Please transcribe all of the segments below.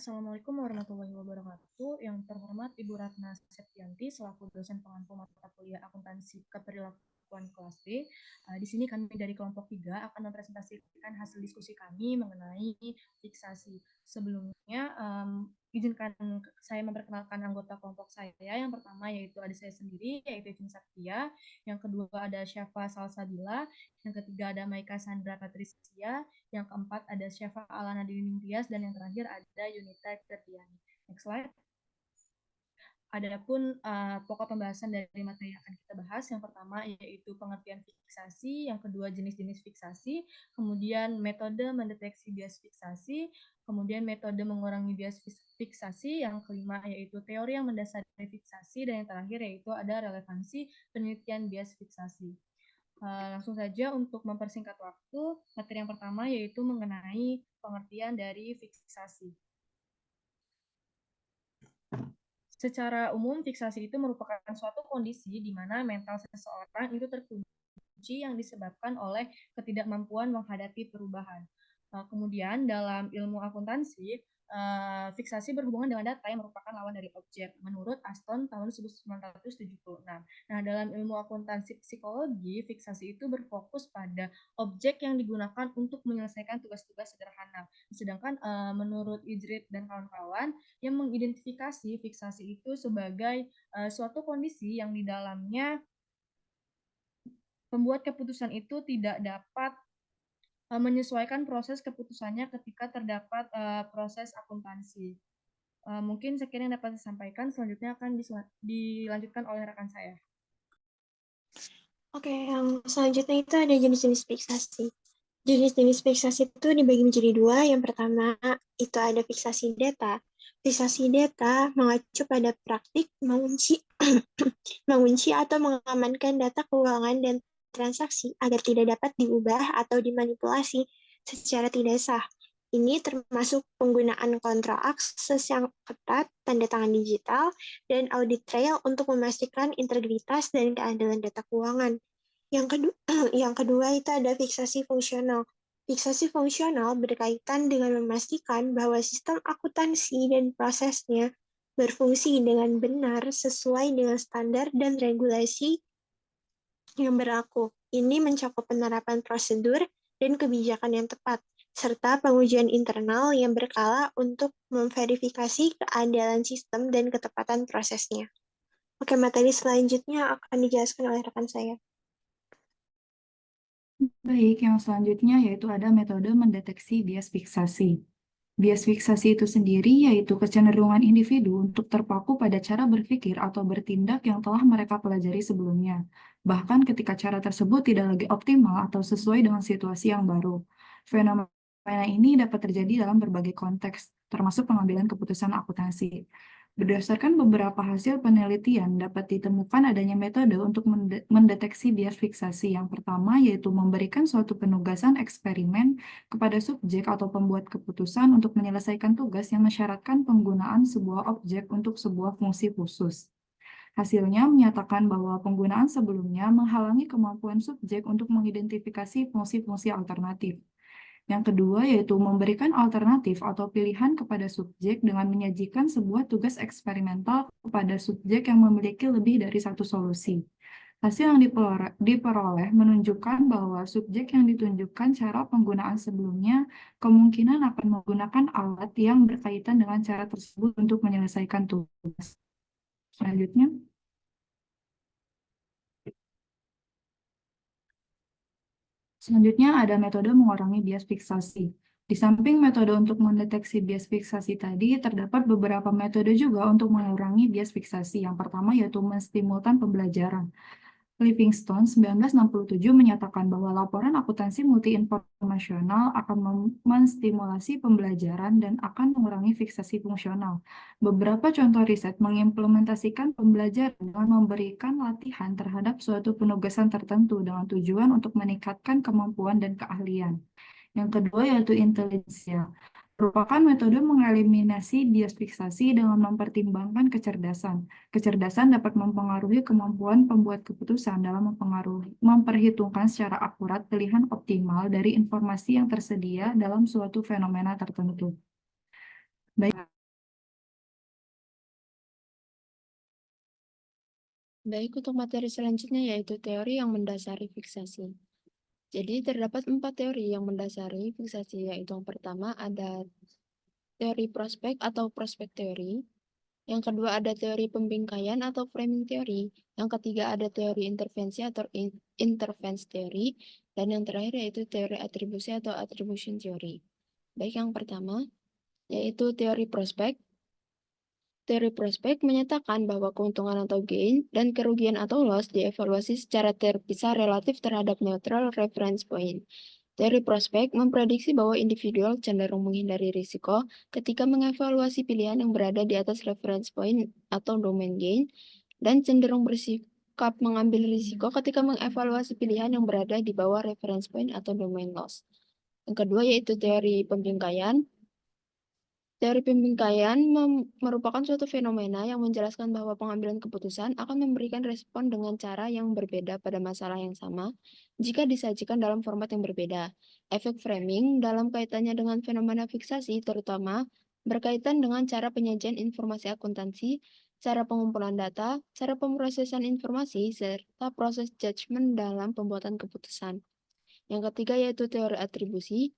Assalamualaikum warahmatullahi wabarakatuh. Yang terhormat Ibu Ratna Septianti selaku dosen pengampu mata kuliah akuntansi keperlakuan kelas B. Di sini kami dari kelompok 3 akan mempresentasikan hasil diskusi kami mengenai fiksasi. Sebelumnya, izinkan saya memperkenalkan anggota kelompok saya. Yang pertama yaitu adik saya sendiri, yaitu Evin Saktia. Yang kedua ada Syafa Salsabila. Yang ketiga ada Maika Sandra Patricia. Yang keempat ada Syafa Alana Dinding Tias, dan yang terakhir ada Yunita Ferdiani. Next slide. Adapun pokok pembahasan dari materi yang akan kita bahas, yang pertama yaitu pengertian fiksasi, yang kedua jenis-jenis fiksasi, kemudian metode mendeteksi bias fiksasi, kemudian metode mengurangi bias fiksasi, yang kelima yaitu teori yang mendasari fiksasi, dan yang terakhir yaitu ada relevansi penelitian bias fiksasi. Langsung saja untuk mempersingkat waktu, materi yang pertama yaitu mengenai pengertian dari fiksasi. Secara umum, fiksasi itu merupakan suatu kondisi di mana mental seseorang itu terkunci yang disebabkan oleh ketidakmampuan menghadapi perubahan. Kemudian dalam ilmu akuntansi, fiksasi berhubungan dengan data yang merupakan lawan dari objek, menurut Aston tahun 1976. Nah, dalam ilmu akuntansi psikologi, fiksasi itu berfokus pada objek yang digunakan untuk menyelesaikan tugas-tugas sederhana. Sedangkan menurut Idrit dan kawan-kawan, yang mengidentifikasi fiksasi itu sebagai suatu kondisi yang di dalamnya pembuat keputusan itu tidak dapat menyesuaikan proses keputusannya ketika terdapat proses akuntansi. Mungkin sekian yang dapat saya sampaikan. Selanjutnya akan dilanjutkan oleh rekan saya. Oke, yang selanjutnya itu ada jenis-jenis fiksasi. Jenis-jenis fiksasi itu dibagi menjadi dua. Yang pertama itu ada fiksasi data. Fiksasi data mengacu pada praktik mengunci, mengunci atau mengamankan data keuangan dan transaksi agar tidak dapat diubah atau dimanipulasi secara tidak sah. Ini termasuk penggunaan kontrol akses yang ketat, tanda tangan digital, dan audit trail untuk memastikan integritas dan keadilan data keuangan. Yang kedua itu ada fiksasi fungsional. Fiksasi fungsional berkaitan dengan memastikan bahwa sistem akuntansi dan prosesnya berfungsi dengan benar sesuai dengan standar dan regulasi yang berlaku. Ini mencakup penerapan prosedur dan kebijakan yang tepat, serta pengujian internal yang berkala untuk memverifikasi keandalan sistem dan ketepatan prosesnya. Oke, materi selanjutnya akan dijelaskan oleh rekan saya. Baik, yang selanjutnya yaitu ada metode mendeteksi bias fiksasi. Bias fiksasi itu sendiri yaitu kecenderungan individu untuk terpaku pada cara berpikir atau bertindak yang telah mereka pelajari sebelumnya, bahkan ketika cara tersebut tidak lagi optimal atau sesuai dengan situasi yang baru. Fenomena ini dapat terjadi dalam berbagai konteks, termasuk pengambilan keputusan akuntansi. Berdasarkan beberapa hasil penelitian, dapat ditemukan adanya metode untuk mendeteksi bias fiksasi. Yang pertama yaitu memberikan suatu penugasan eksperimen kepada subjek atau pembuat keputusan untuk menyelesaikan tugas yang mensyaratkan penggunaan sebuah objek untuk sebuah fungsi khusus. Hasilnya menyatakan bahwa penggunaan sebelumnya menghalangi kemampuan subjek untuk mengidentifikasi fungsi-fungsi alternatif. Yang kedua yaitu memberikan alternatif atau pilihan kepada subjek dengan menyajikan sebuah tugas eksperimental kepada subjek yang memiliki lebih dari satu solusi. Hasil yang diperoleh menunjukkan bahwa subjek yang ditunjukkan cara penggunaan sebelumnya kemungkinan akan menggunakan alat yang berkaitan dengan cara tersebut untuk menyelesaikan tugas. Selanjutnya. Selanjutnya ada metode mengurangi bias fiksasi. Di samping metode untuk mendeteksi bias fiksasi tadi, terdapat beberapa metode juga untuk mengurangi bias fiksasi. Yang pertama yaitu menstimulkan pembelajaran. Livingstone 1967 menyatakan bahwa laporan akuntansi multi-informasional akan menstimulasi pembelajaran dan akan mengurangi fiksasi fungsional. Beberapa contoh riset mengimplementasikan pembelajaran dengan memberikan latihan terhadap suatu penugasan tertentu dengan tujuan untuk meningkatkan kemampuan dan keahlian. Yang kedua yaitu intelijensia, merupakan metode mengeliminasi bias fiksasi dengan mempertimbangkan kecerdasan. Kecerdasan dapat mempengaruhi kemampuan pembuat keputusan dalam memperhitungkan secara akurat pilihan optimal dari informasi yang tersedia dalam suatu fenomena tertentu. Baik, Baik, untuk materi selanjutnya yaitu teori yang mendasari fiksasi. Jadi terdapat 4 teori yang mendasari fiksasi, yaitu yang pertama ada teori prospek atau prospek teori, yang kedua ada teori pembingkaian atau framing teori, yang ketiga ada teori intervensi atau interference teori, dan yang terakhir yaitu teori atribusi atau attribution teori. Baik, yang pertama yaitu teori prospek. Teori prospek menyatakan bahwa keuntungan atau gain dan kerugian atau loss dievaluasi secara terpisah relatif terhadap neutral reference point. Teori prospek memprediksi bahwa individual cenderung menghindari risiko ketika mengevaluasi pilihan yang berada di atas reference point atau domain gain, dan cenderung bersikap mengambil risiko ketika mengevaluasi pilihan yang berada di bawah reference point atau domain loss. Yang kedua yaitu teori pembingkaian. Teori pembingkaian merupakan suatu fenomena yang menjelaskan bahwa pengambilan keputusan akan memberikan respon dengan cara yang berbeda pada masalah yang sama jika disajikan dalam format yang berbeda. Efek framing dalam kaitannya dengan fenomena fiksasi terutama berkaitan dengan cara penyajian informasi akuntansi, cara pengumpulan data, cara pemrosesan informasi, serta proses judgement dalam pembuatan keputusan. Yang ketiga yaitu teori atribusi.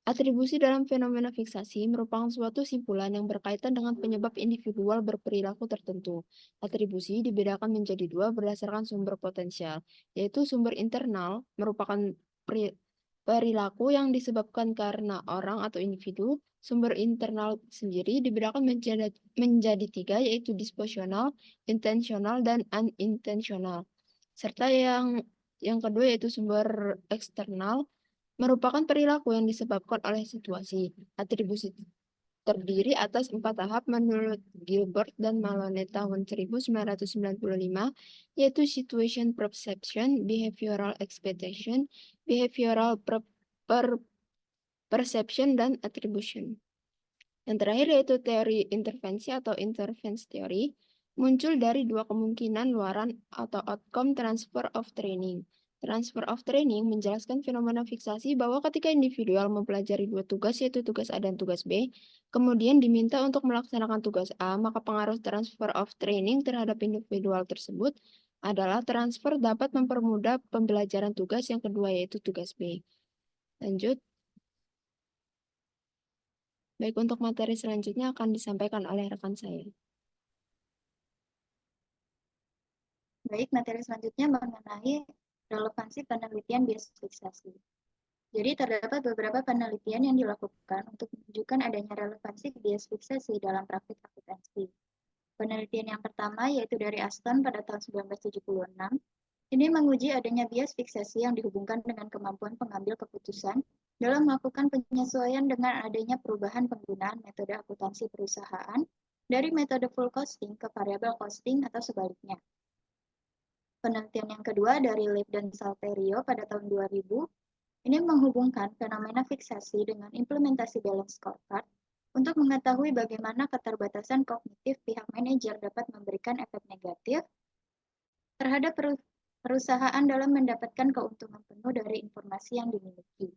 Atribusi dalam fenomena fiksasi merupakan suatu simpulan yang berkaitan dengan penyebab individual berperilaku tertentu. Atribusi dibedakan menjadi dua berdasarkan sumber potensial, yaitu sumber internal merupakan perilaku yang disebabkan karena orang atau individu. Sumber internal sendiri dibedakan menjadi tiga, yaitu disposisional, intensional, dan unintensional. Serta yang kedua yaitu sumber eksternal, merupakan perilaku yang disebabkan oleh situasi. Atribusi terdiri atas 4 tahap menurut Gilbert dan Malone tahun 1995, yaitu situation perception, behavioral expectation, behavioral perception, dan attribution. Yang terakhir yaitu teori intervensi atau interference theory, muncul dari dua kemungkinan luaran atau outcome transfer of training. Transfer of training menjelaskan fenomena fiksasi bahwa ketika individual mempelajari dua tugas, yaitu tugas A dan tugas B, kemudian diminta untuk melaksanakan tugas A, maka pengaruh transfer of training terhadap individual tersebut adalah transfer dapat mempermudah pembelajaran tugas yang kedua, yaitu tugas B. Lanjut. Baik, untuk materi selanjutnya akan disampaikan oleh rekan saya. Baik, materi selanjutnya mengenai relevansi penelitian bias fiksasi. Jadi terdapat beberapa penelitian yang dilakukan untuk menunjukkan adanya relevansi bias fiksasi dalam praktik akuntansi. Penelitian yang pertama yaitu dari Aston pada tahun 1976. Ini menguji adanya bias fiksasi yang dihubungkan dengan kemampuan pengambil keputusan dalam melakukan penyesuaian dengan adanya perubahan penggunaan metode akuntansi perusahaan dari metode full costing ke variable costing atau sebaliknya. Penelitian yang kedua dari Leib dan Salterio pada tahun 2000, ini menghubungkan fenomena fiksasi dengan implementasi balance scorecard untuk mengetahui bagaimana keterbatasan kognitif pihak manajer dapat memberikan efek negatif terhadap perusahaan dalam mendapatkan keuntungan penuh dari informasi yang dimiliki.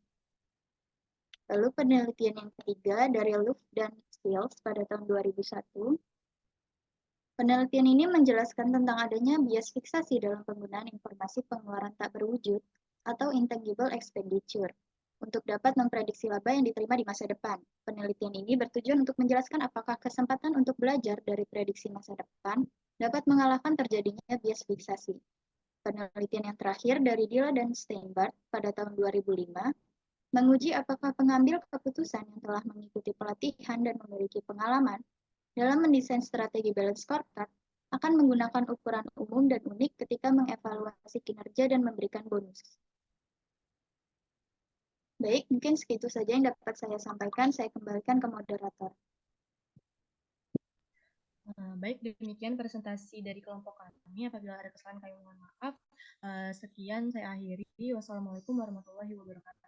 Lalu penelitian yang ketiga dari Luft dan Stiles pada tahun 2001, penelitian ini menjelaskan tentang adanya bias fiksasi dalam penggunaan informasi pengeluaran tak berwujud atau intangible expenditure untuk dapat memprediksi laba yang diterima di masa depan. Penelitian ini bertujuan untuk menjelaskan apakah kesempatan untuk belajar dari prediksi masa depan dapat mengalahkan terjadinya bias fiksasi. Penelitian yang terakhir dari Dilla dan Steinbart pada tahun 2005 menguji apakah pengambil keputusan yang telah mengikuti pelatihan dan memiliki pengalaman dalam mendesain strategi balance scorecard akan menggunakan ukuran umum dan unik ketika mengevaluasi kinerja dan memberikan bonus. Baik, mungkin segitu saja yang dapat saya sampaikan. Saya kembalikan ke moderator. Baik, demikian presentasi dari kelompok kami. Apabila ada kesalahan kami mohon maaf. Sekian saya akhiri. Wassalamualaikum warahmatullahi wabarakatuh.